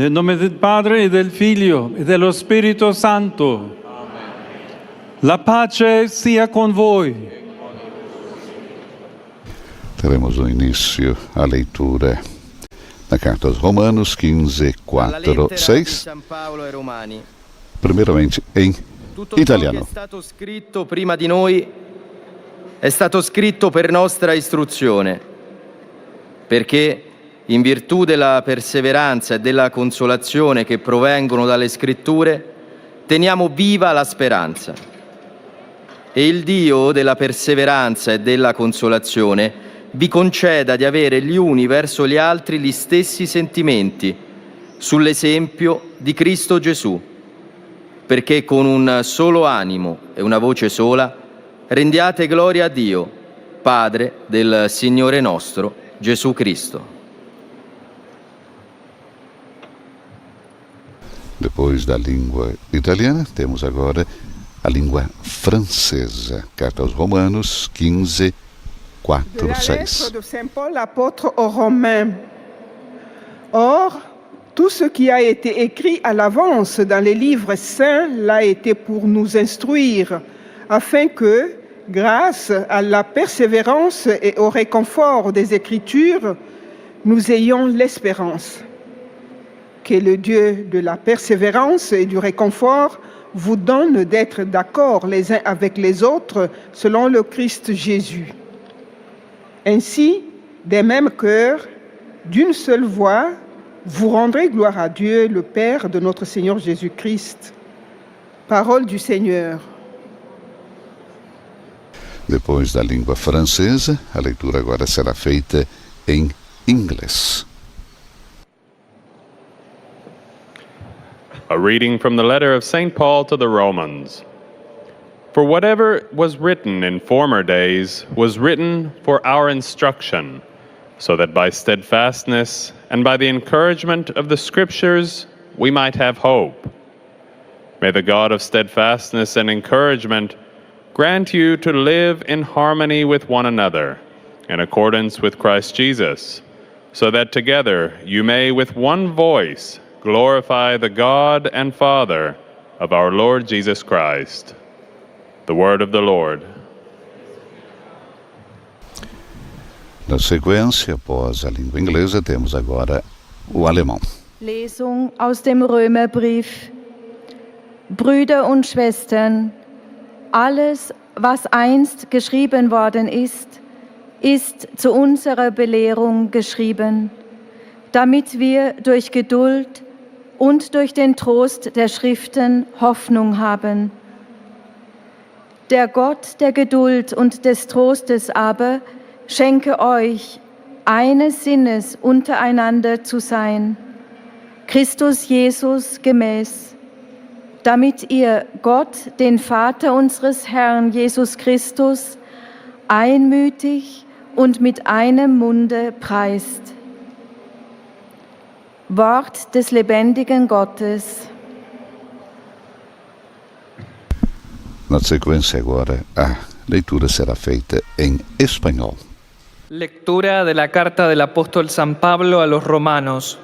Nel nome del Padre e del Figlio e dello Spirito Santo. Amen. La pace sia con voi. Teremos o início a leitura na carta aos Romanos 15, 4, 6. Primeiramente em italiano. Tutto ciò che è stato scritto prima di noi è stato scritto per nostra istruzione, perché in virtù della perseveranza e della consolazione che provengono dalle Scritture, teniamo viva la speranza. E il Dio della perseveranza e della consolazione vi conceda di avere gli uni verso gli altri gli stessi sentimenti, sull'esempio di Cristo Gesù, perché con un solo animo e una voce sola rendiate gloria a Dio, Padre del Signore nostro Gesù Cristo. Depois da língua italiana, temos agora a língua francesa. Carta aos Romanos 15, 4, 6. De Saint Paul, apôtre aux Romains. Or, tout ce qui a été écrit à l'avance dans les livres saints l'a été pour nous instruire, afin que, grâce à la persévérance et au réconfort des Écritures, nous ayons l'espérance. Que le Dieu de la persévérance et du réconfort vous donne d'être d'accord les uns avec les autres selon le Christ Jésus. Ainsi, des mêmes cœurs, d'une seule voix, vous rendrez gloire à Dieu, le Père de notre Seigneur Jésus-Christ. Parole du Seigneur. Depois da língua francesa, a leitura agora será feita em inglês. A reading from the letter of St. Paul to the Romans. For whatever was written in former days was written for our instruction, so that by steadfastness and by the encouragement of the Scriptures we might have hope. May the God of steadfastness and encouragement grant you to live in harmony with one another, in accordance with Christ Jesus, so that together you may with one voice glorify the God and Father of our Lord Jesus Christ. The word of the Lord. Na sequência, após a língua inglesa, temos agora o alemão. Lesung aus dem Römerbrief. Brüder und Schwestern, alles, was einst geschrieben worden ist, ist zu unserer Belehrung geschrieben, damit wir durch Geduld und durch den Trost der Schriften Hoffnung haben. Der Gott der Geduld und des Trostes aber schenke euch, eines Sinnes untereinander zu sein, Christus Jesus gemäß, damit ihr Gott, den Vater unseres Herrn Jesus Christus, einmütig und mit einem Munde preist. Wort des lebendigen Gottes. Na sequência agora, a leitura será feita em espanhol. Lectura de la carta del apóstol San Pablo a los romanos.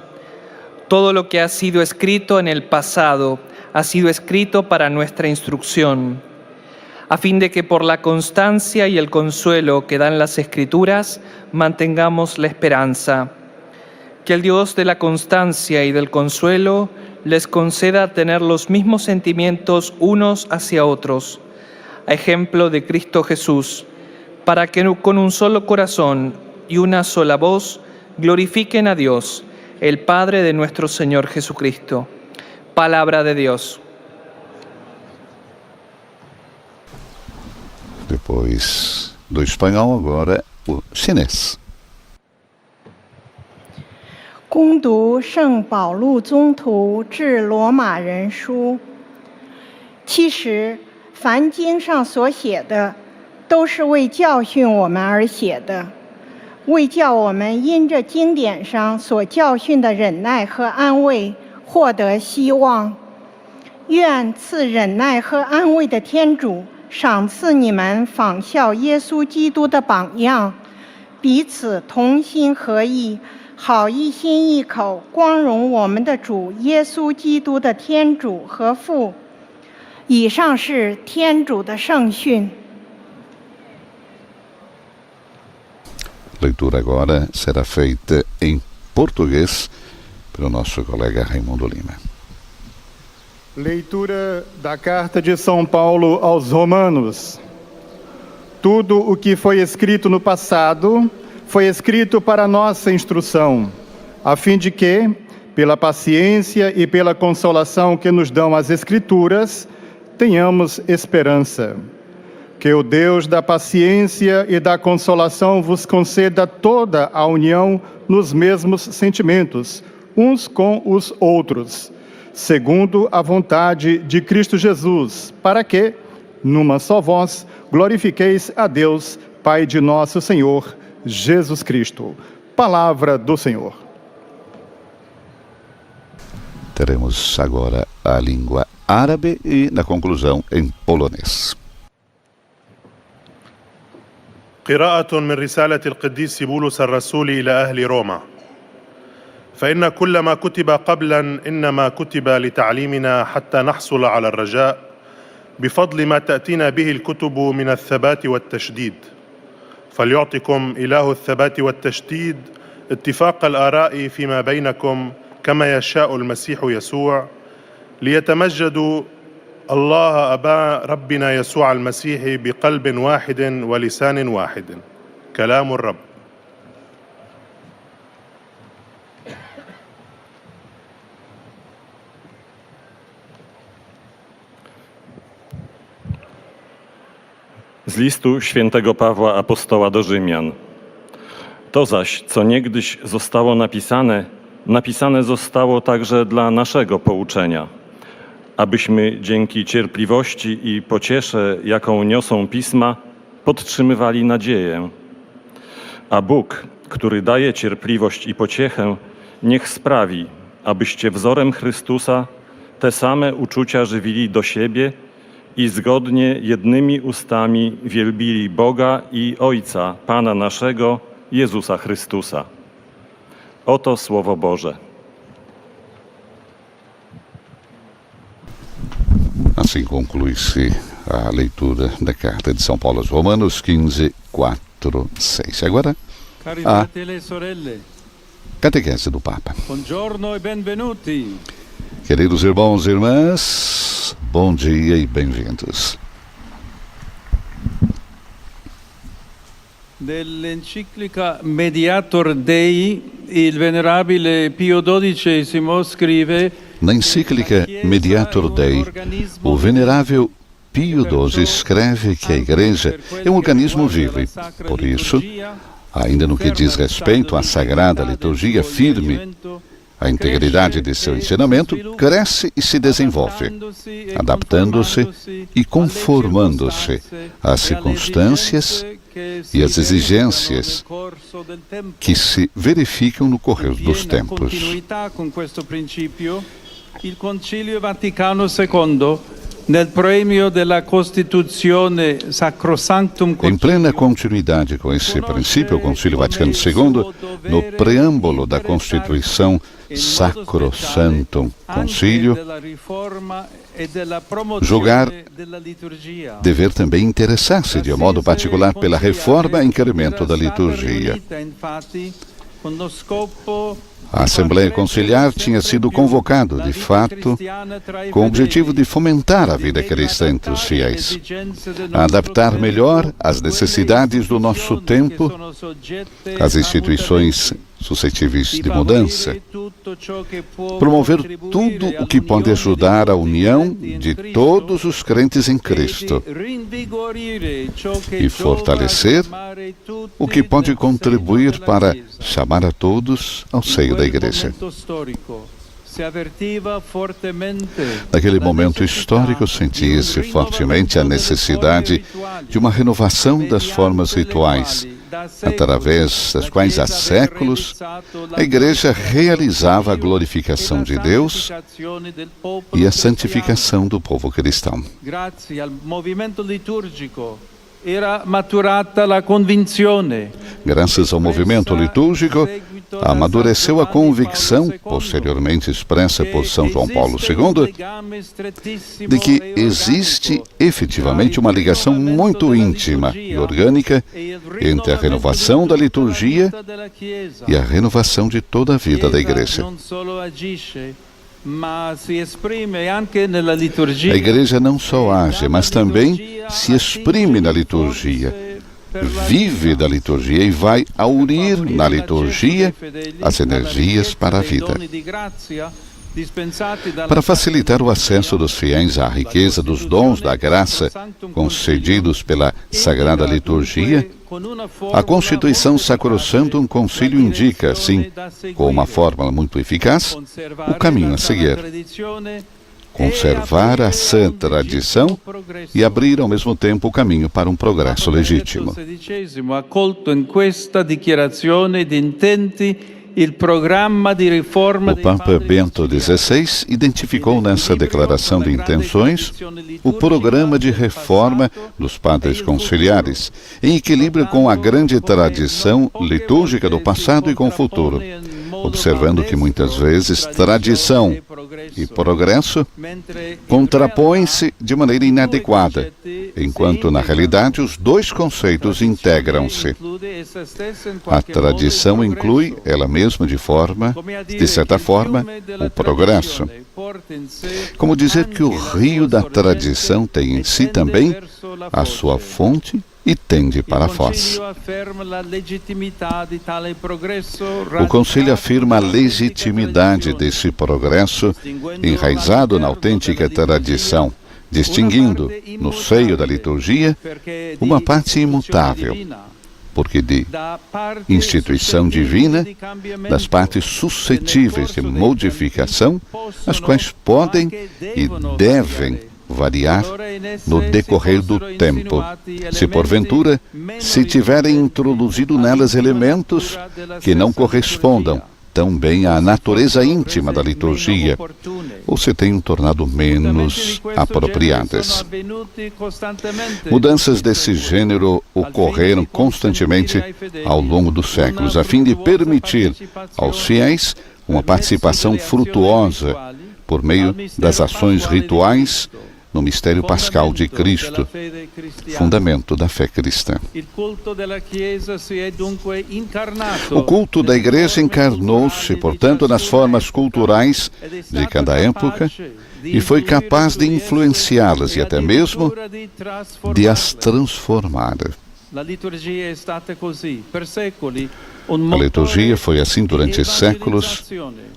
Todo lo que ha sido escrito en el pasado ha sido escrito para nuestra instrucción, a fin de que por la constancia y el consuelo que dan las Escrituras mantengamos la esperanza. Que el Dios de la constancia y del consuelo les conceda tener los mismos sentimientos unos hacia otros, a ejemplo de Cristo Jesús, para que con un solo corazón y una sola voz glorifiquen a Dios, el Padre de nuestro Señor Jesucristo. Palabra de Dios. Depois do espanhol, agora o chinês. 恭读圣保禄宗徒致罗马人书。其实，凡经上所写的，都是为教训我们而写的，为叫我们因着经典上所教训的忍耐和安慰，获得希望。愿赐忍耐和安慰的天主，赏赐你们仿效耶稣基督的榜样，彼此同心合意，好一心一口光荣我们的主耶稣基督的天主和父。以上是天主的圣训。 Leitura agora será feita em português pelo nosso colega Raimundo Lima. Leitura da Carta de São Paulo aos Romanos. Tudo o que foi escrito no passado foi escrito para nossa instrução, a fim de que, pela paciência e pela consolação que nos dão as Escrituras, tenhamos esperança. Que o Deus da paciência e da consolação vos conceda toda a união nos mesmos sentimentos, uns com os outros, segundo a vontade de Cristo Jesus, para que, numa só voz, glorifiqueis a Deus, Pai de nosso Senhor, Jesus Cristo. Palavra do Senhor. Teremos agora a língua árabe e, na conclusão, em polonês. قراءة من رسالة القديس بولس الرسول إلى أهل روما. فإن كل ما كتب قبلا إنما كتب لتعليمنا حتى نحصل على الرجاء بفضل ما تأتينا به الكتب من الثبات والتشديد. فليعطكم إله الثبات والتشديد اتفاق الآراء فيما بينكم كما يشاء المسيح يسوع ليتمجدوا الله أبا ربنا يسوع المسيح بقلب واحد ولسان واحد. كلام الرب. Z listu świętego Pawła apostoła do Rzymian. To zaś, co niegdyś zostało napisane zostało także dla naszego pouczenia, abyśmy dzięki cierpliwości i pociesze, jaką niosą pisma, podtrzymywali nadzieję. A Bóg, który daje cierpliwość i pociechę, niech sprawi, abyście wzorem Chrystusa te same uczucia żywili do siebie i zgodnie jednymi ustami wielbili Boga i Ojca, Pana naszego, Jezusa Chrystusa. Oto Słowo Boże. Assim conclui-se a leitura da Carta de São Paulo aos Romanos 15, 4, 6. Agora, Cari a fratelli e sorelle, catequese do Papa. buongiorno e benvenuti. Queridos irmãos e irmãs, bom dia e bem-vindos. Nell'enciclica Mediator Dei, il venerabile Pio XII scrive: Na encíclica Mediator Dei, o venerável Pio XII escreve que a Igreja é um organismo vivo e, por isso, ainda no que diz respeito à sagrada liturgia firme, a integridade de seu ensinamento cresce e se desenvolve, adaptando-se e conformando-se às circunstâncias e às exigências que se verificam no correr dos tempos. Il Concilio Vaticano II, nel premio della Costituzione Sacrosanctum Em plena continuidade com esse princípio, o Concílio Vaticano II, no preâmbulo da Constituição Sacrosanctum Concílio, julgar dever também interessar-se de modo particular pela reforma e incremento da liturgia. A Assembleia Conciliar tinha sido convocada, de fato, com o objetivo de fomentar a vida cristã entre os fiéis, a adaptar melhor às necessidades do nosso tempo, às instituições suscetíveis de mudança, promover tudo o que pode ajudar a união de todos os crentes em Cristo e fortalecer o que pode contribuir para chamar a todos ao seio da Igreja. Naquele momento histórico, sentia-se fortemente a necessidade de uma renovação das formas rituais, através das quais há séculos a Igreja realizava a glorificação de Deus e a santificação do povo cristão. Era maturata la convinzione. Graças ao movimento litúrgico, amadureceu a convicção, posteriormente expressa por São João Paulo II, de que existe efetivamente uma ligação muito íntima e orgânica entre a renovação da liturgia e a renovação de toda a vida da Igreja. A Igreja não só age, mas também se exprime na liturgia, vive da liturgia e vai aurir na liturgia as energias para a vida. Para facilitar o acesso dos fiéis à riqueza dos dons da graça concedidos pela Sagrada Liturgia, a Constituição Sacrosanctum Concilium indica, assim, com uma fórmula muito eficaz, o caminho a seguir. Conservar a sã tradição e abrir ao mesmo tempo o caminho para um progresso legítimo. O Papa Bento XVI identificou nessa declaração de intenções o programa de reforma dos padres conciliares, em equilíbrio com a grande tradição litúrgica do passado e com o futuro, observando que muitas vezes tradição e progresso contrapõem-se de maneira inadequada, enquanto na realidade os dois conceitos integram-se. A tradição inclui ela mesma de certa forma, o progresso. Como dizer que o rio da tradição tem em si também a sua fonte e tende para a foz. O Concílio afirma a legitimidade desse progresso enraizado na autêntica tradição, distinguindo, no seio da liturgia, uma parte imutável, porque de instituição divina, das partes suscetíveis de modificação, as quais podem e devem variar no decorrer do tempo, se porventura se tiverem introduzido nelas elementos que não correspondam também à natureza íntima da liturgia, ou se tenham tornado menos apropriadas. Mudanças desse gênero ocorreram constantemente ao longo dos séculos, a fim de permitir aos fiéis uma participação frutuosa por meio das ações rituais no mistério pascal de Cristo, fundamento da fé cristã. O culto da Igreja encarnou-se, portanto, nas formas culturais de cada época e foi capaz de influenciá-las e até mesmo de as transformar. A liturgia foi assim durante séculos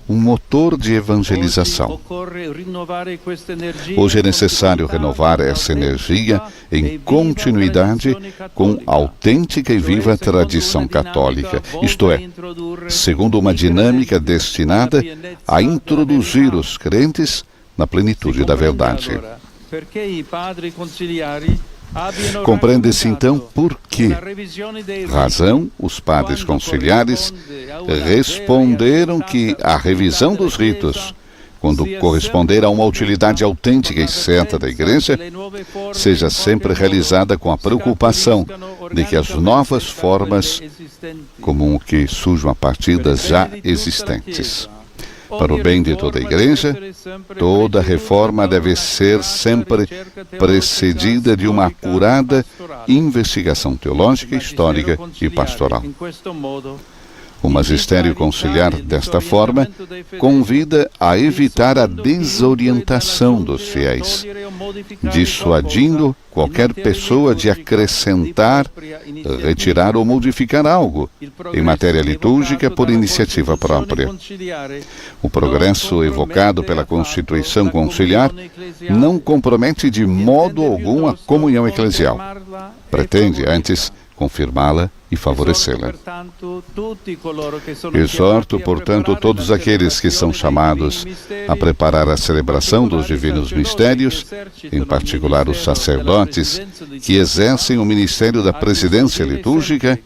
um motor de evangelização. Hoje é necessário renovar essa energia em continuidade com a autêntica e viva tradição católica, isto é, segundo uma dinâmica destinada a introduzir os crentes na plenitude da verdade. Compreende-se então por que razão os padres conciliares responderam que a revisão dos ritos, quando corresponder a uma utilidade autêntica e certa da Igreja, seja sempre realizada com a preocupação de que as novas formas comum que surjam a partir das já existentes. Para o bem de toda a Igreja, toda reforma deve ser sempre precedida de uma acurada investigação teológica, histórica e pastoral. O magistério conciliar, desta forma, convida a evitar a desorientação dos fiéis, dissuadindo qualquer pessoa de acrescentar, retirar ou modificar algo em matéria litúrgica por iniciativa própria. O progresso evocado pela Constituição Conciliar não compromete de modo algum a comunhão eclesial. Pretende, antes, confirmá-la e favorecê-la. Exorto, portanto, todos aqueles que são chamados a preparar a celebração dos divinos mistérios, em particular os sacerdotes que exercem o ministério da presidência litúrgica,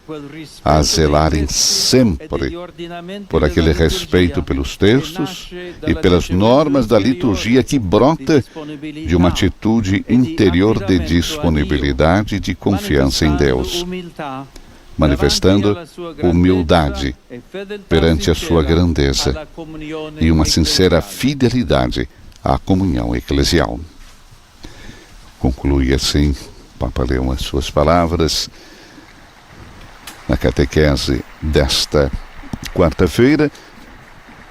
a zelarem sempre por aquele respeito pelos textos e pelas normas da liturgia que brota de uma atitude interior de disponibilidade e de confiança em Deus. manifestando humildade perante a sua grandeza e uma sincera fidelidade à comunhão eclesial. Conclui assim, o Papa leu as suas palavras na catequese desta quarta-feira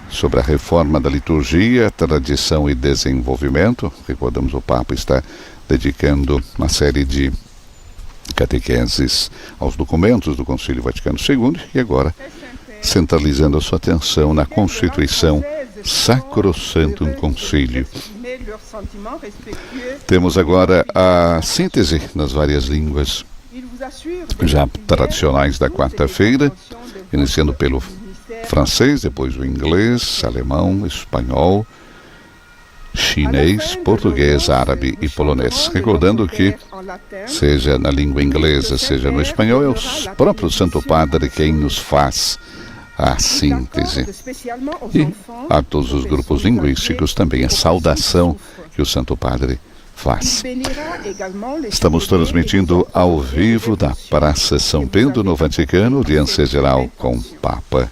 sobre a reforma da liturgia, tradição e desenvolvimento. Recordamos, o Papa está dedicando uma série de catequeses aos documentos do Concílio Vaticano II e agora centralizando a sua atenção na Constituição Sacrosantum Concílio. Temos agora a síntese nas várias línguas já tradicionais da quarta-feira, iniciando pelo francês, depois o inglês, alemão, espanhol, chinês, português, árabe e polonês. Recordando que, seja na língua inglesa, seja no espanhol, é o próprio Santo Padre quem nos faz a síntese. E a todos os grupos linguísticos também a saudação que o Santo Padre faz. Estamos transmitindo ao vivo da Praça São Pedro, no Vaticano, audiência geral com o Papa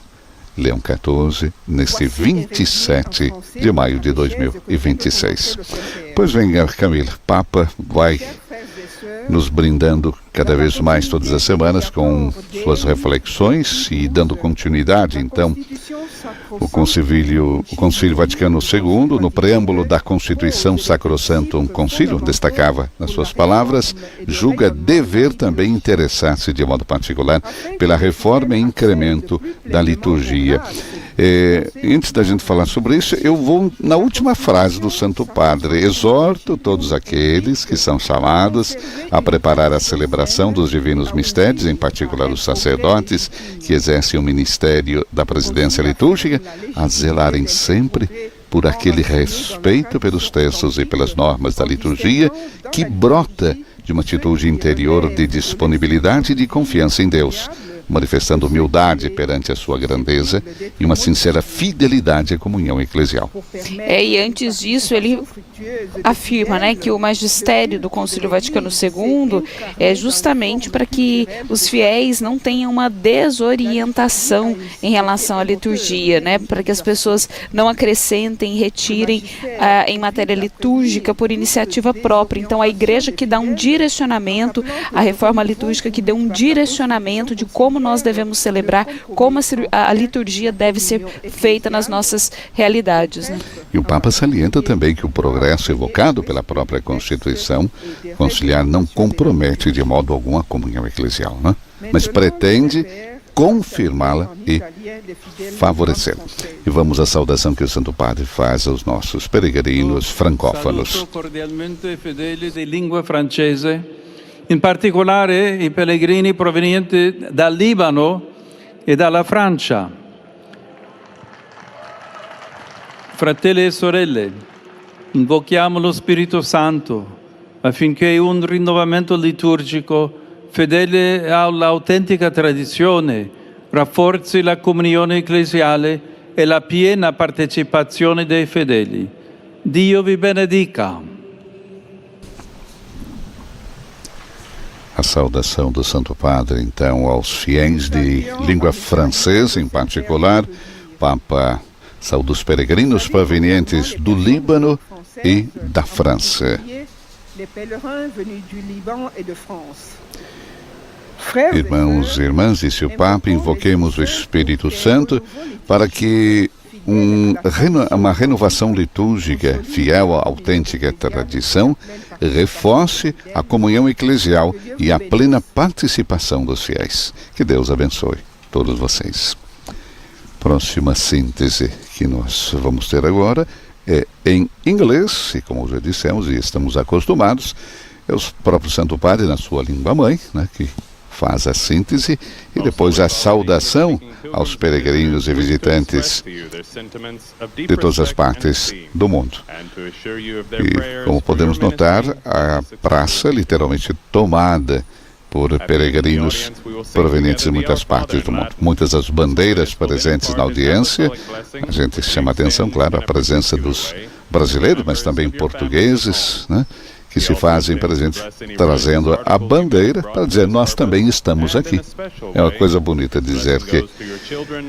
Leão XIV, neste 27 de maio de 2026. Pois venha, Camila, Papa vai nos brindando cada vez mais todas as semanas com suas reflexões e dando continuidade, então, o Concílio Vaticano II, no preâmbulo da Constituição Sacrosantum Concilium, destacava nas suas palavras, julga dever também interessar-se de modo particular pela reforma e incremento da liturgia. Antes da gente falar sobre isso, eu vou na última frase do Santo Padre. Exorto todos aqueles que são chamados a preparar a celebração dos divinos mistérios, em particular os sacerdotes que exercem o ministério da presidência litúrgica, a zelarem sempre por aquele respeito pelos textos e pelas normas da liturgia que brota de uma atitude interior de disponibilidade e de confiança em Deus, manifestando humildade perante a sua grandeza e uma sincera fidelidade à comunhão eclesial. E antes disso, ele afirma, que o magistério do Concílio Vaticano II é justamente para que os fiéis não tenham uma desorientação em relação à liturgia, para que as pessoas não acrescentem e retirem em matéria litúrgica por iniciativa própria. Então, a igreja que dá um direcionamento, a reforma litúrgica que deu um direcionamento de como nós devemos celebrar, como a liturgia deve ser feita nas nossas realidades. E o Papa salienta também que o progresso evocado pela própria Constituição conciliar não compromete de modo algum a comunhão eclesial, mas pretende confirmá-la e favorecê-la. E vamos à saudação que o Santo Padre faz aos nossos peregrinos francófonos. Saluto cordialmente i fedeli di lingua francese, in particolare i pellegrini provenienti dal Libano e dalla Francia. Fratelli e sorelle, invochiamo lo Spirito Santo affinché un rinnovamento liturgico fedele all'autentica tradizione rafforzi la comunione ecclesiale e la piena partecipazione dei fedeli. Dio vi benedica. A saudação do Santo Padre, então, aos fiéis de língua francesa, em particular, Papa sauda os peregrinos provenientes do Líbano e da França. Irmãos e irmãs, disse o Papa, invoquemos o Espírito Santo para que uma renovação litúrgica fiel à autêntica tradição reforce a comunhão eclesial e a plena participação dos fiéis. Que Deus abençoe todos vocês. Próxima síntese que nós vamos ter agora é em inglês, e como já dissemos e estamos acostumados, é o próprio Santo Padre na sua língua-mãe, que faz a síntese e depois a saudação aos peregrinos e visitantes de todas as partes do mundo. E, como podemos notar, a praça é literalmente tomada por peregrinos provenientes de muitas partes do mundo. Muitas das bandeiras presentes na audiência, a gente chama a atenção, claro, a presença dos brasileiros, mas também portugueses, que se fazem presentes, trazendo a bandeira para dizer, nós também estamos aqui. É uma coisa bonita dizer que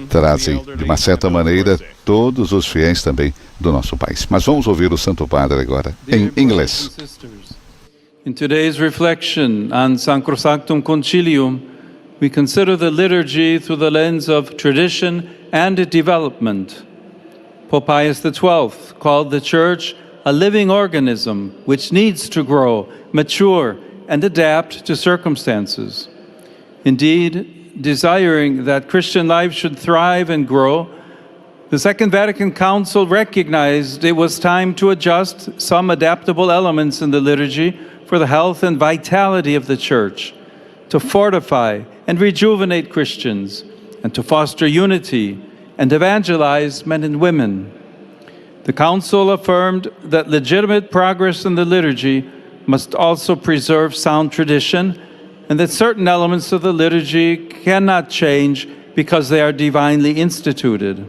trazem, de uma certa maneira, todos os fiéis também do nosso país. Mas vamos ouvir o Santo Padre agora, em inglês. In today's reflection on Sacrosanctum Concilium, we consider the liturgy through the lens of tradition and development. Pope Pius XII called the Church a living organism which needs to grow, mature, and adapt to circumstances. Indeed, desiring that Christian life should thrive and grow, the Second Vatican Council recognized it was time to adjust some adaptable elements in the liturgy for the health and vitality of the Church, to fortify and rejuvenate Christians, and to foster unity and evangelize men and women. The Council affirmed that legitimate progress in the liturgy must also preserve sound tradition, and that certain elements of the liturgy cannot change because they are divinely instituted.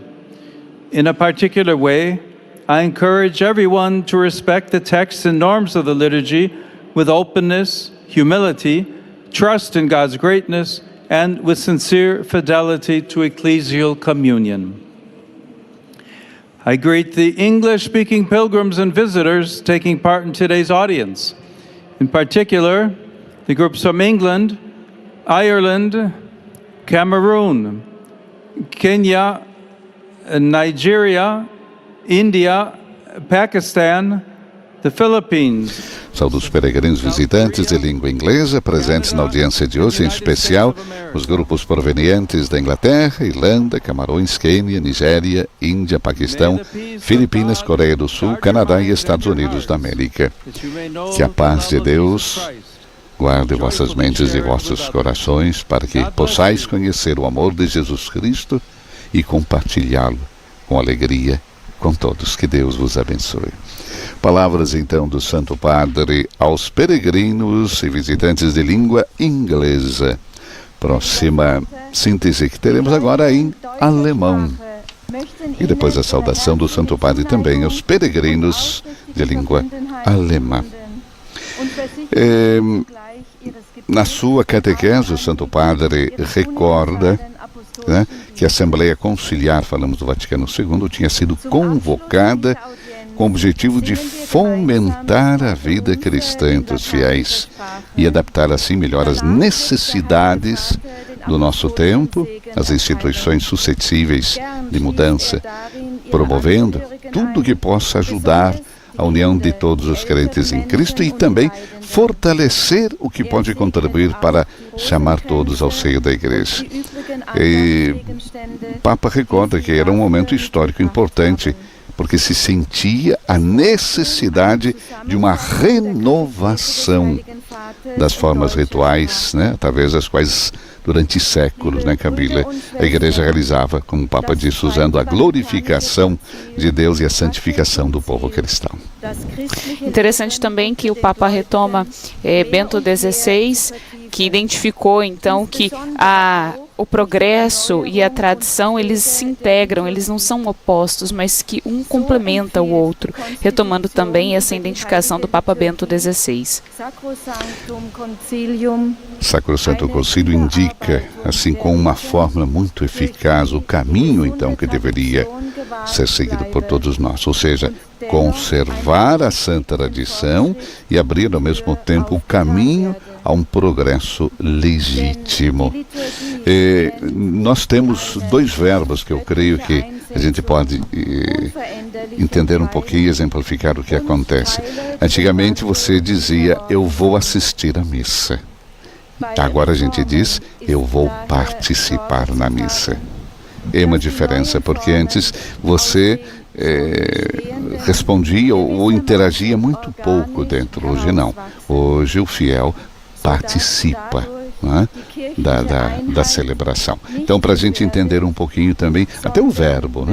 In a particular way, I encourage everyone to respect the texts and norms of the liturgy with openness, humility, trust in God's greatness, and with sincere fidelity to ecclesial communion. I greet the English-speaking pilgrims and visitors taking part in today's audience. In particular, the groups from England, Ireland, Cameroon, Kenya, Nigeria, India, Pakistan, the Philippines. Saúdo os peregrinos visitantes de língua inglesa presentes na audiência de hoje, em especial os grupos provenientes da Inglaterra, Irlanda, Camarões, Quênia, Nigéria, Índia, Paquistão, Filipinas, Coreia do Sul, Canadá e Estados Unidos da América. Que a paz de Deus guarde vossas mentes e vossos corações para que possais conhecer o amor de Jesus Cristo e compartilhá-lo com alegria com todos. Que Deus vos abençoe. Palavras, então, do Santo Padre aos peregrinos e visitantes de língua inglesa. Próxima síntese que teremos agora em alemão. E depois a saudação do Santo Padre também aos peregrinos de língua alemã. Na sua catequese, o Santo Padre recorda que a Assembleia Conciliar, falamos do Vaticano II, tinha sido convocada com o objetivo de fomentar a vida cristã entre os fiéis e adaptar assim melhor as necessidades do nosso tempo, as instituições suscetíveis de mudança, promovendo tudo que possa ajudar a união de todos os crentes em Cristo e também fortalecer o que pode contribuir para chamar todos ao seio da Igreja. E o Papa recorda que era um momento histórico importante, porque se sentia a necessidade de uma renovação das formas rituais, através das quais durante séculos, Camila, a Igreja realizava, como o Papa disse, usando a glorificação de Deus e a santificação do povo cristão. Interessante também que o Papa retoma Bento XVI, que identificou então que o progresso e a tradição, eles se integram, eles não são opostos, mas que um complementa o outro, retomando também essa identificação do Papa Bento XVI. Sacrosanto Concílio indica, assim como uma fórmula muito eficaz, o caminho então que deveria ser seguido por todos nós, ou seja, conservar a santa tradição e abrir ao mesmo tempo o caminho a um progresso legítimo. Nós temos dois verbos que eu creio que a gente pode entender um pouquinho e exemplificar o que acontece. Antigamente você dizia, eu vou assistir à missa. Agora a gente diz, eu vou participar na missa. É uma diferença, porque antes você respondia ou interagia muito pouco dentro. Hoje não. Hoje o fiel participa da celebração. Então, para a gente entender um pouquinho também, até o verbo,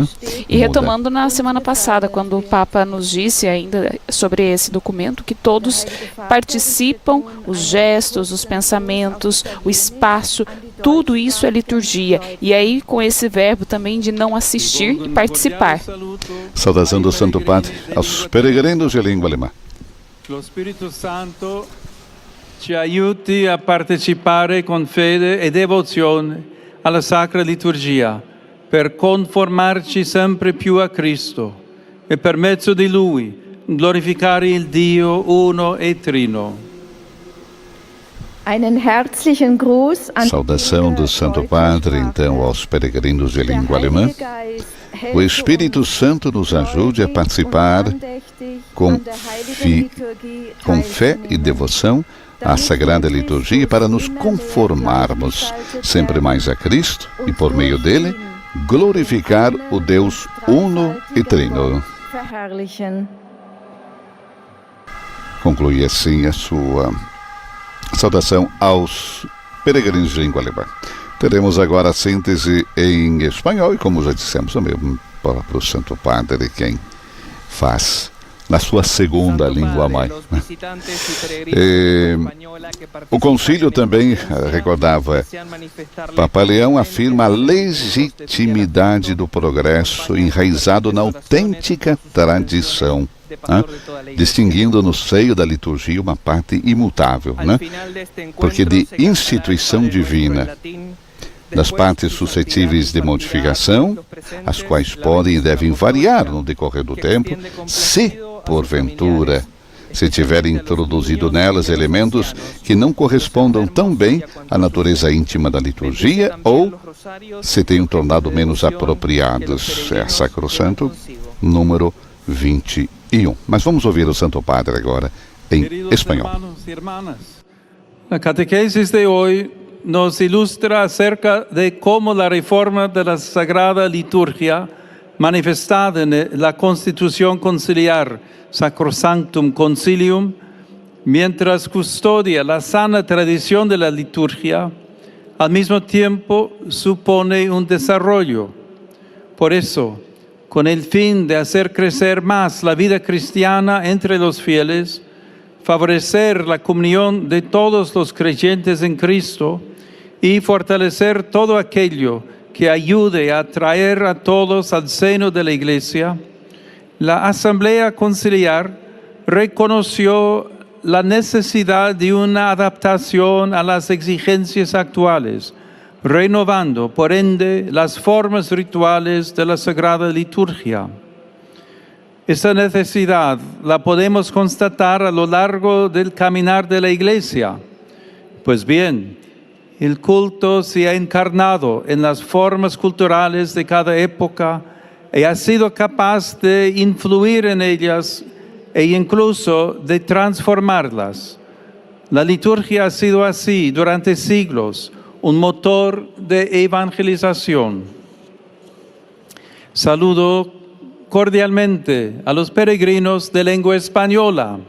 E retomando na semana passada, quando o Papa nos disse ainda sobre esse documento, que todos participam, os gestos, os pensamentos, o espaço, tudo isso é liturgia. E aí, com esse verbo também de não assistir e participar. Saudação do Santo Padre aos peregrinos de língua alemã. Lo Spirito Santo ci aiuti a partecipare con fede e devozione alla Sacra Liturgia per conformarci sempre più a Cristo e per mezzo di Lui glorificare il Dio uno e trino. Einen herzlichen Gruß an Saudação do Santo Padre, então, aos peregrinos de língua alemã. O Espírito Santo nos ajude a participar com fé e devoção à Sagrada Liturgia para nos conformarmos sempre mais a Cristo e, por meio dele, glorificar o Deus uno e trino. Conclui assim a sua saudação aos peregrinos de língua alemã. Teremos agora a síntese em espanhol e, como já dissemos, também para o Santo Padre, quem faz na sua segunda língua mãe. O concílio também recordava, Papa Leão afirma a legitimidade do progresso enraizado na autêntica tradição, distinguindo no seio da liturgia uma parte imutável, porque de instituição divina, das partes suscetíveis de modificação, as quais podem e devem variar no decorrer do tempo, se, porventura, se tiverem introduzido nelas elementos que não correspondam tão bem à natureza íntima da liturgia ou se tenham tornado menos apropriados. É Sacrosanto, número 21. Mas vamos ouvir o Santo Padre agora em espanhol. A catequesis de hoy nos ilustra acerca de cómo la reforma de la Sagrada Liturgia, manifestada en la Constitución Conciliar Sacrosanctum Concilium, mientras custodia la sana tradición de la liturgia, al mismo tiempo supone un desarrollo. Por eso, con el fin de hacer crecer más la vida cristiana entre los fieles, favorecer la comunión de todos los creyentes en Cristo y fortalecer todo aquello que ayude a traer a todos al seno de la Iglesia, la Asamblea Conciliar reconoció la necesidad de una adaptación a las exigencias actuales, renovando, por ende, las formas rituales de la Sagrada Liturgia. Esta necesidad la podemos constatar a lo largo del caminar de la Iglesia. Pues bien, el culto se ha encarnado en las formas culturales de cada época y ha sido capaz de influir en ellas e incluso de transformarlas. La liturgia ha sido así durante siglos, un motor de evangelización. Saludo cordialmente a los peregrinos de lengua española.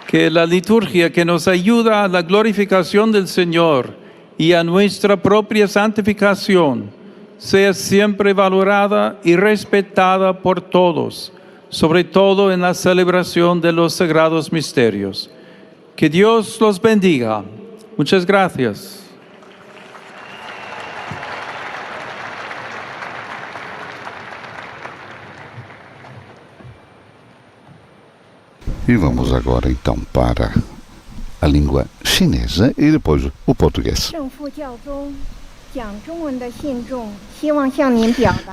Que la liturgia que nos ayuda a la glorificación del Señor y a nuestra propia santificación sea siempre valorada y respetada por todos, sobre todo en la celebración de los sagrados misterios. Que Dios los bendiga. Muchas gracias. E vamos agora então para a língua chinesa e depois o português.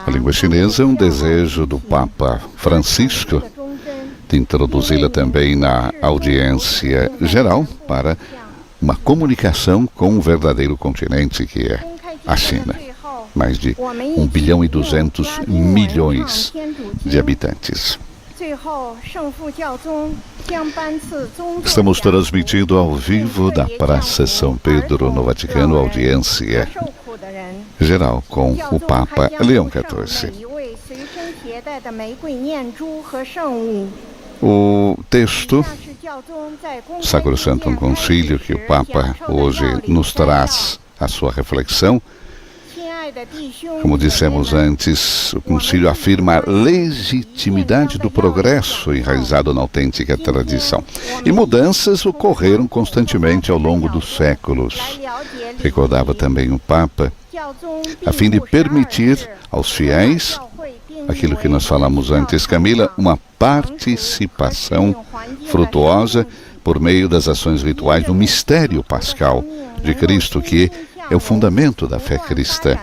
A língua chinesa é um desejo do Papa Francisco de introduzi-la também na audiência geral para uma comunicação com o verdadeiro continente que é a China. Mais de 1 bilhão e 200 milhões de habitantes. Estamos transmitindo ao vivo da Praça São Pedro, no Vaticano, audiência geral com o Papa Leão XIV. O texto Sacrosanctum Concilium que o Papa hoje nos traz a sua reflexão, como dissemos antes, o concílio afirma a legitimidade do progresso enraizado na autêntica tradição. E mudanças ocorreram constantemente ao longo dos séculos. Recordava também o Papa a fim de permitir aos fiéis, aquilo que nós falamos antes, Camila, uma participação frutuosa por meio das ações rituais do mistério pascal de Cristo, que é o fundamento da fé cristã.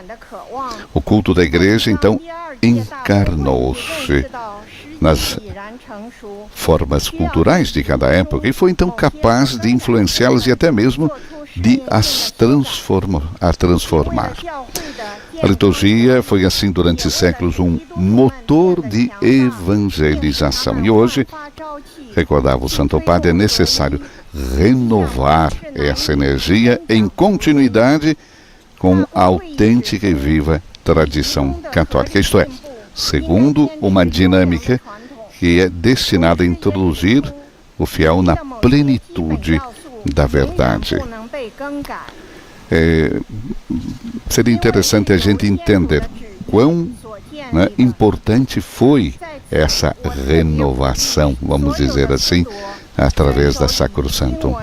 O culto da igreja, então, encarnou-se nas formas culturais de cada época e foi, então, capaz de influenciá-las e até mesmo de as transformar. A liturgia foi, assim, durante séculos, um motor de evangelização. E hoje, recordava o Santo Padre, é necessário renovar essa energia em continuidade com a autêntica e viva tradição católica. Isto é, segundo uma dinâmica que é destinada a introduzir o fiel na plenitude da verdade. Seria interessante a gente entender quão importante foi essa renovação, vamos dizer assim, através da Sacrosanctum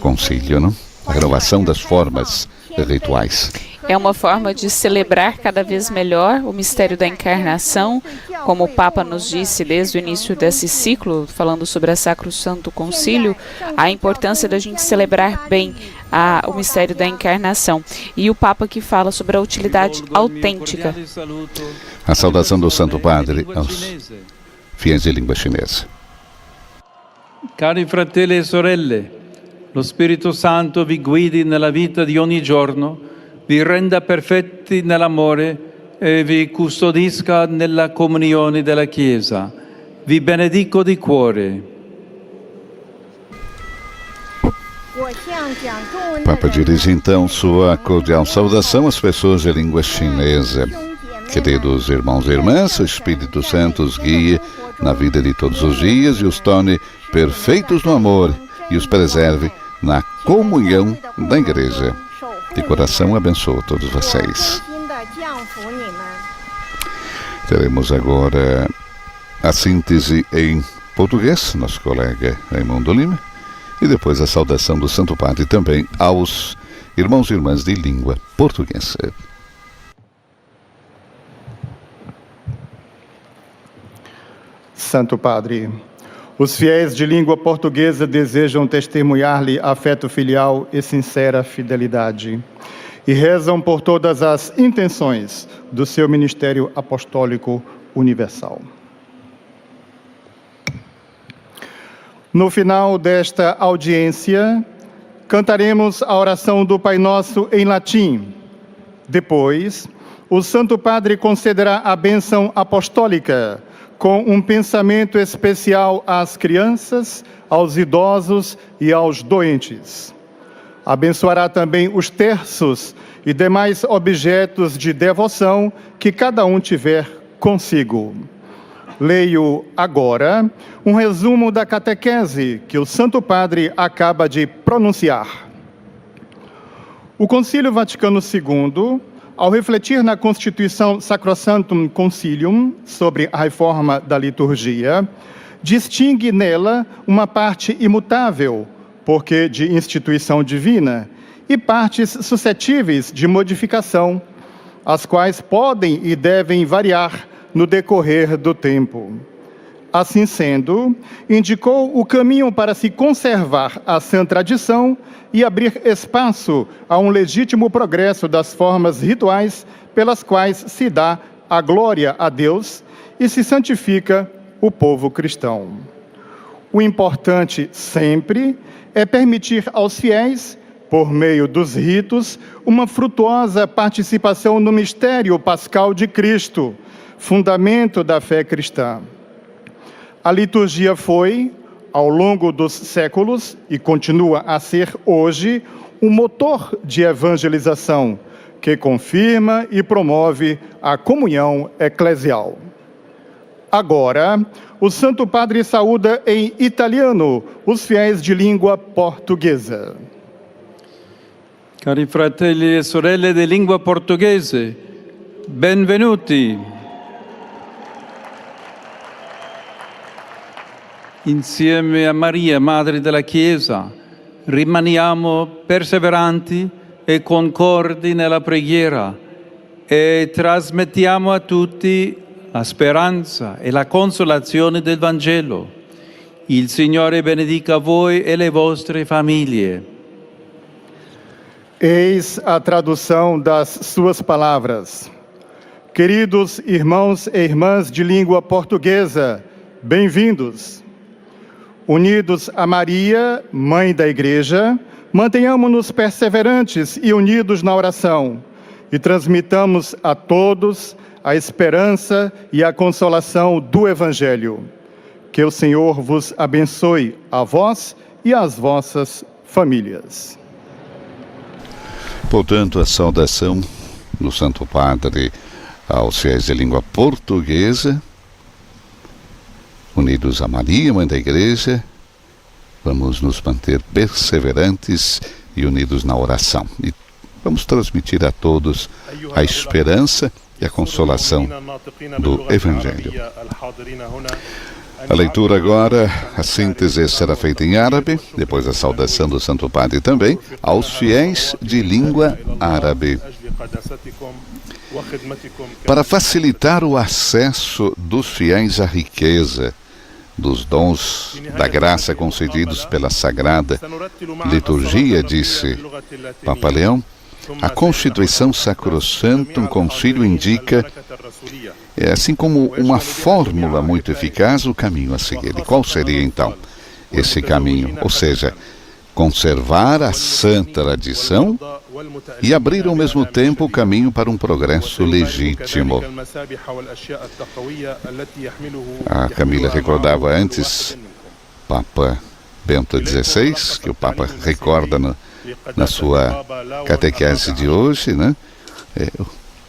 Concilium, não? A renovação das formas rituais. É uma forma de celebrar cada vez melhor o mistério da encarnação, como o Papa nos disse desde o início desse ciclo, falando sobre a Sacrosanctum Concilium, a importância da gente celebrar bem o mistério da encarnação. E o Papa que fala sobre a utilidade autêntica. A saudação do Santo Padre aos fiéis de língua chinesa. Cari fratelli e sorelle, lo Spirito Santo vi guidi nella vita di ogni giorno, vi renda perfetti nell'amore e vi custodisca nella comunione della Chiesa. Vi benedico di cuore. O Papa dirige então sua cordial saudação às pessoas de língua chinesa. Queridos irmãos e irmãs, o Espírito Santo os guie na vida de todos os dias e os torne perfeitos no amor e os preserve na comunhão da Igreja. De coração abençoo todos vocês. Teremos agora a síntese em português, nosso colega Raimundo Lima, e depois a saudação do Santo Padre também aos irmãos e irmãs de língua portuguesa. Santo Padre, os fiéis de língua portuguesa desejam testemunhar-lhe afeto filial e sincera fidelidade, e rezam por todas as intenções do seu ministério apostólico universal. No final desta audiência, cantaremos a oração do Pai Nosso em latim. Depois, o Santo Padre concederá a bênção apostólica, com um pensamento especial às crianças, aos idosos e aos doentes. Abençoará também os terços e demais objetos de devoção que cada um tiver consigo. Leio agora um resumo da catequese que o Santo Padre acaba de pronunciar. O Concílio Vaticano II, ao refletir na Constituição Sacrosanctum Concilium sobre a reforma da liturgia, distingue nela uma parte imutável, porque de instituição divina, e partes suscetíveis de modificação, as quais podem e devem variar no decorrer do tempo. Assim sendo, indicou o caminho para se conservar a sã tradição e abrir espaço a um legítimo progresso das formas rituais pelas quais se dá a glória a Deus e se santifica o povo cristão. O importante sempre é permitir aos fiéis, por meio dos ritos, uma frutuosa participação no mistério pascal de Cristo, fundamento da fé cristã. A liturgia foi, ao longo dos séculos, e continua a ser hoje, um motor de evangelização que confirma e promove a comunhão eclesial. Agora, o Santo Padre saúda em italiano os fiéis de língua portuguesa. Cari fratelli e sorelle di lingua portoghese, benvenuti. Insieme a Maria, Madre della Chiesa, rimaniamo perseveranti e concordi nella preghiera e trasmettiamo a tutti la speranza e la consolazione del Vangelo. Il Signore benedica voi e le vostre famiglie. Eis a tradução das suas palavras. Queridos irmãos e irmãs de língua portuguesa, bem-vindos. Unidos a Maria, Mãe da Igreja, mantenhamos-nos perseverantes e unidos na oração e transmitamos a todos a esperança e a consolação do Evangelho. Que o Senhor vos abençoe, a vós e às vossas famílias. Portanto, a saudação do Santo Padre aos fiéis de língua portuguesa, unidos a Maria, Mãe da Igreja, vamos nos manter perseverantes e unidos na oração. E vamos transmitir a todos a esperança e a consolação do Evangelho. A leitura agora, a síntese será feita em árabe, depois a saudação do Santo Padre também, aos fiéis de língua árabe. Para facilitar o acesso dos fiéis à riqueza, dos dons da graça concedidos pela Sagrada Liturgia, disse Papa Leão, a Constituição Sacrosanctum Concílio indica, assim como uma fórmula muito eficaz, o caminho a seguir. E qual seria, então, esse caminho? Ou seja, conservar a sã tradição e abrir ao mesmo tempo o caminho para um progresso legítimo. A Camila recordava antes Papa Bento XVI, que o Papa recorda na sua catequese de hoje, né?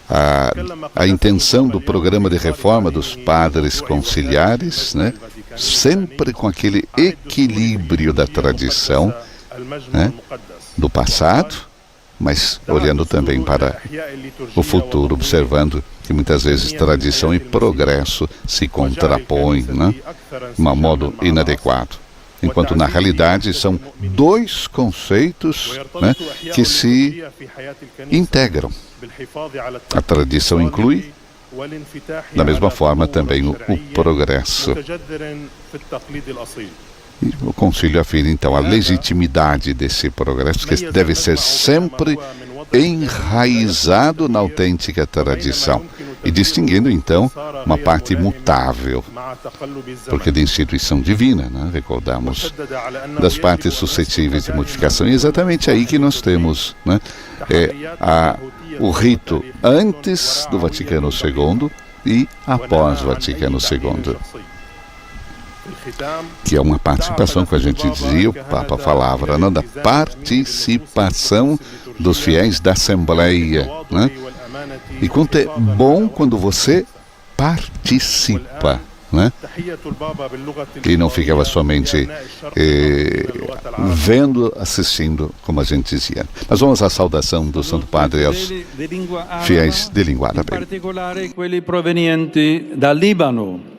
A intenção do programa de reforma dos padres conciliares, né? Sempre com aquele equilíbrio da tradição, né? Do passado, mas olhando também para o futuro, observando que muitas vezes tradição e progresso se contrapõem, né? De um modo inadequado. Enquanto na realidade são dois conceitos, né, que se integram. A tradição inclui, da mesma forma, também o progresso. E o concílio afirma, então, a legitimidade desse progresso, que deve ser sempre enraizado na autêntica tradição, e distinguindo, então, uma parte imutável, porque de instituição divina, né? Recordamos, das partes suscetíveis de modificação. E é exatamente aí que nós temos, né, o rito antes do Vaticano II e após o Vaticano II, que é uma participação que a gente dizia, o Papa falava, né, da participação dos fiéis da Assembleia, né? E quanto é bom quando você participa, né? E não ficava somente vendo, assistindo, como a gente dizia. Mas vamos à saudação do Santo Padre aos fiéis de língua árabe. In particolare quelli provenienti dal Libano.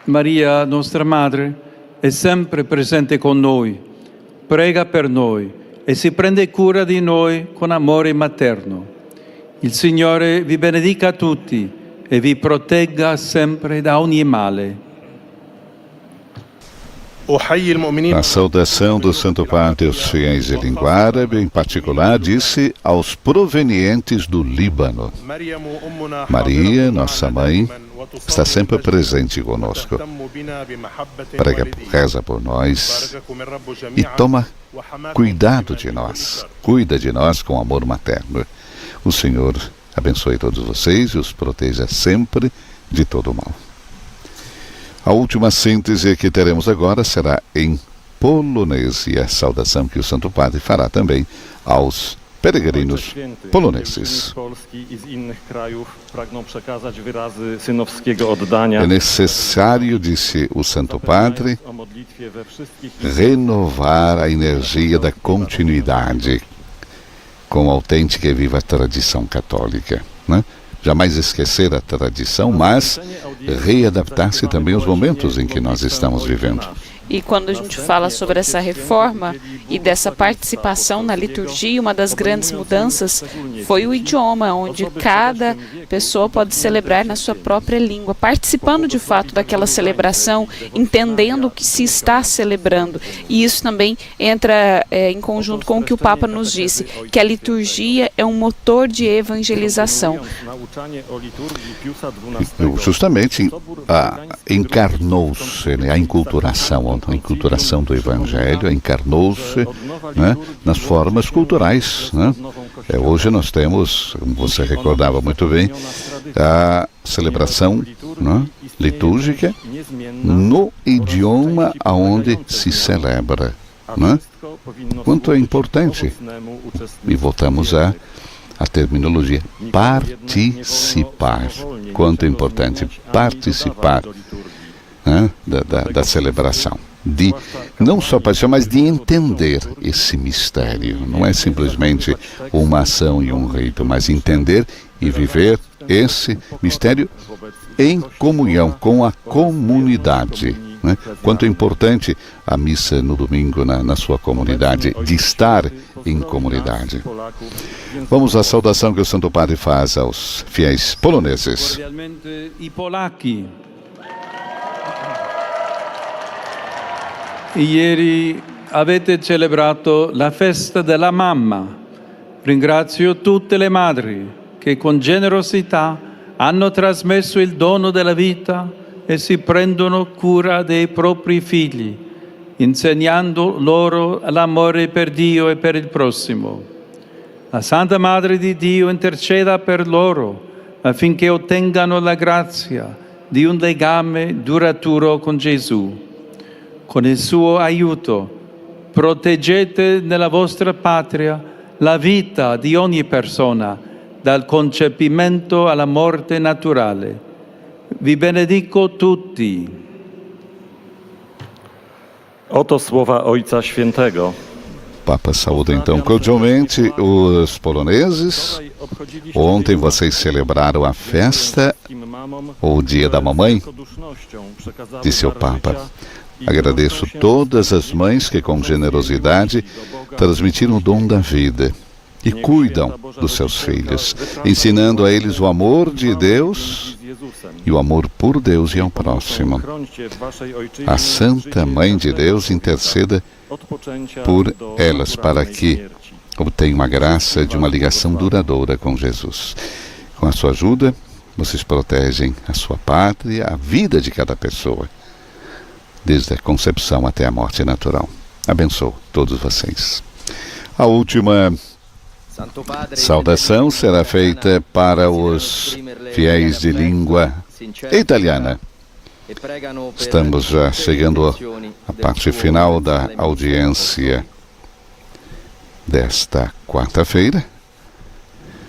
Maria, nostra Madre, è sempre presente con noi, prega per noi e si prende cura di noi con amore materno. Il Signore vi benedica tutti e vi protegga sempre da ogni male. A saudação do Santo Padre aos fiéis de língua árabe, em particular, disse aos provenientes do Líbano. Maria, nossa mãe, está sempre presente conosco. Reza por nós e toma cuidado de nós. Cuida de nós com amor materno. O Senhor abençoe todos vocês e os proteja sempre de todo mal. A última síntese que teremos agora será em polonês, e a saudação que o Santo Padre fará também aos peregrinos poloneses. É necessário, disse o Santo Padre, renovar a energia da continuidade com a autêntica e viva tradição católica, né? Jamais esquecer a tradição, mas readaptar-se também aos momentos em que nós estamos vivendo. E quando a gente fala sobre essa reforma e dessa participação na liturgia, uma das grandes mudanças foi o idioma, onde cada pessoa pode celebrar na sua própria língua, participando de fato daquela celebração, entendendo o que se está celebrando. E isso também entra em conjunto com o que o Papa nos disse, que a liturgia é um motor de evangelização. Justamente encarnou-se, né, a enculturação do Evangelho encarnou-se, né, nas formas culturais. Né? Hoje nós temos, como você recordava muito bem, a celebração, né, litúrgica no idioma aonde se celebra. Né? Quanto é importante, e voltamos à terminologia, participar. Quanto é importante participar, né, da celebração. De não só participar, mas de entender esse mistério. Não é simplesmente uma ação e um rito, mas entender e viver esse mistério em comunhão com a comunidade. Né? Quanto é importante a missa no domingo na sua comunidade, de estar em comunidade. Vamos à saudação que o Santo Padre faz aos fiéis poloneses. Ieri avete celebrato la festa della mamma. Ringrazio tutte le madri che con generosità hanno trasmesso il dono della vita e si prendono cura dei propri figli, insegnando loro l'amore per Dio e per il prossimo. La Santa Madre di Dio interceda per loro affinché ottengano la grazia di un legame duraturo con Gesù. Con il suo aiuto, proteggete nella vostra patria la vita di ogni persona, dal concepimento alla morte naturale. Vi benedico tutti. Oto słowa Ojca Świętego. Papa saúda então cordialmente os poloneses. Ontem vocês celebraram a festa, ou o Dia da Mamãe, disse o Papa. Agradeço todas as mães que com generosidade transmitiram o dom da vida e cuidam dos seus filhos, ensinando a eles o amor de Deus e o amor por Deus e ao próximo. A Santa Mãe de Deus interceda por elas para que obtenham a graça de uma ligação duradoura com Jesus. Com a sua ajuda, vocês protegem a sua pátria, a vida de cada pessoa, desde a concepção até a morte natural. Abençoo todos vocês. A última saudação será feita para os fiéis de língua italiana. Estamos já chegando à parte final da audiência desta quarta-feira.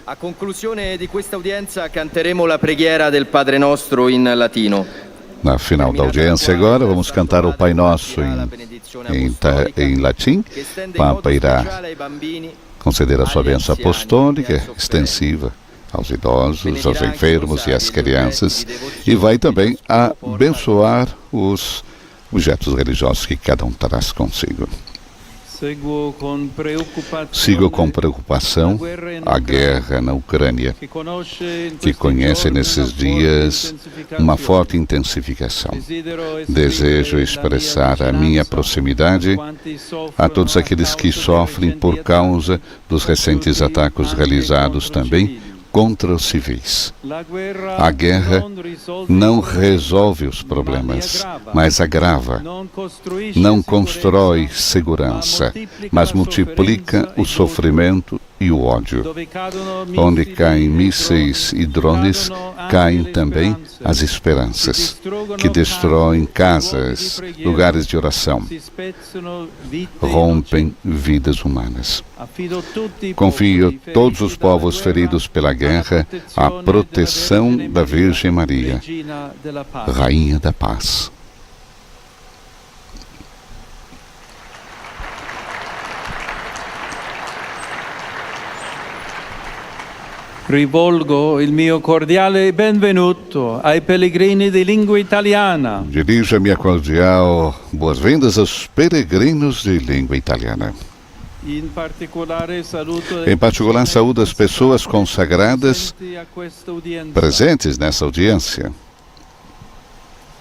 A conclusione di questa udienza canteremo la preghiera del Padre Nostro in latino. Na final da audiência agora, vamos cantar o Pai Nosso em latim. O Papa irá conceder a sua bênção apostólica extensiva aos idosos, aos enfermos e às crianças, e vai também abençoar os objetos religiosos que cada um traz consigo. Sigo com preocupação a guerra na Ucrânia, que conhece nesses dias uma forte intensificação. Desejo expressar a minha proximidade a todos aqueles que sofrem por causa dos recentes ataques realizados também contra os civis. A guerra não resolve os problemas, mas agrava. Não constrói segurança, mas multiplica o sofrimento e o ódio. Onde caem mísseis e drones, caem também as esperanças, que destroem casas, lugares de oração, rompem vidas humanas. Confio todos os povos feridos pela guerra à proteção da Virgem Maria, Rainha da Paz. Rivolgo il mio cordiale benvenuto ai pellegrini di lingua italiana. Dirijo a minha cordial boas-vindas aos peregrinos de língua italiana. In particolare saluto Em particular, saúdo as pessoas consagradas a questa udienza. presentes nessa audiência.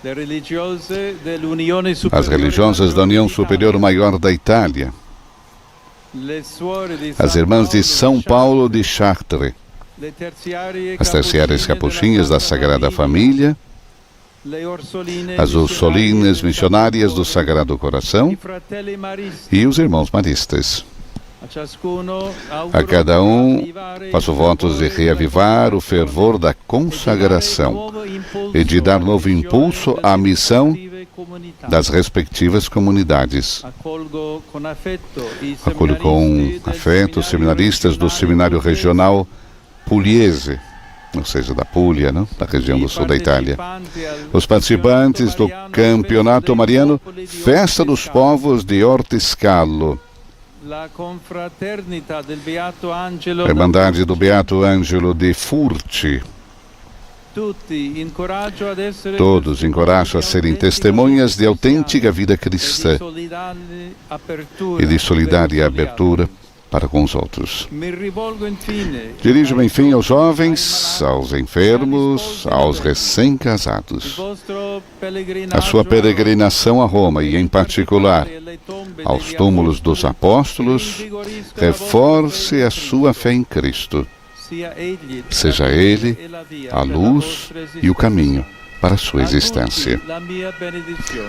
Le religiose dell'Unione As Superiore religiosas da União Superior Maior da Itália. le suore di As San irmãs de São Paulo de Chartres. le terziarie As terciárias capuchinhas da Sagrada Família. le orsoline As Ursulinas missionárias do Sagrado Coração. i fratelli maristi. E os irmãos maristas. A ciascuno A cada um faço votos de reavivar o fervor da consagração e de dar novo impulso à missão das respectivas comunidades. Acolgo com afeto os seminaristas do Seminário Regional Pugliese, ou seja, da Puglia, não? Da região do sul da Itália. Os participantes do Campeonato Mariano Festa dos Povos de Ortiscalo, La confraternita del Beato Angelo, a Irmandade do Beato Ângelo de Furti. Todos encorajo a serem testemunhas de autêntica vida cristã e de solidária abertura para com os outros. Dirijo-me, enfim, aos jovens, aos enfermos, aos recém-casados. A sua peregrinação a Roma e, em particular, aos túmulos dos apóstolos, reforce a sua fé em Cristo. Seja Ele a luz e o caminho para a sua existência.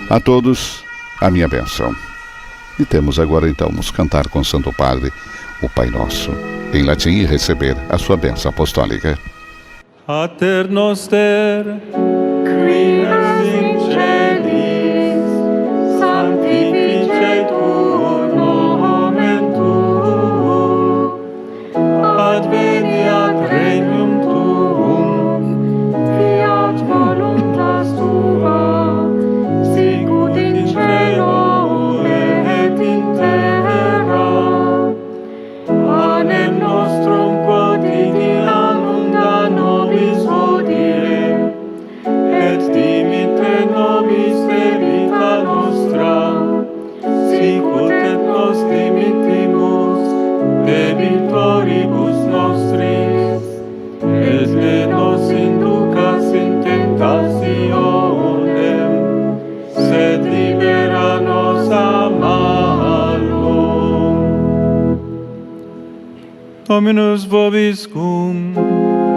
A todos, a minha bênção. E temos agora, então, vamos cantar com o Santo Padre o Pai Nosso, em latim, e receber a sua bênção apostólica. Pater noster, qui es in celis, sanctificetur nomen tuum, adveniat regnum tuum, fiat voluntas tua, sicut in cielo et in terra. Panem nostrum quotidianum da nobis hodie, et dimitte nobis debita nostra, sicut et nos dimittimus debitoribus nostris, et ne nos inducas in tentationem, sed libera nos a malo. Dominus vobiscum,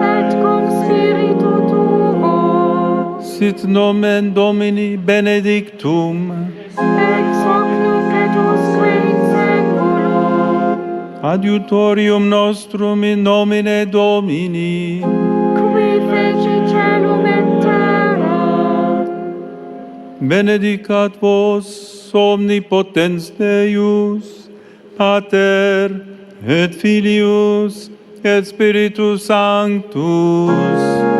et cum spiritu tuo, sit nomen Domini benedictum, ex hoc nunc et usque in seculo, adiutorium nostrum in nomine Domini, qui feci celum et terra. benedicat vos omnipotens Deus, Pater et Filius et Spiritus Sanctus.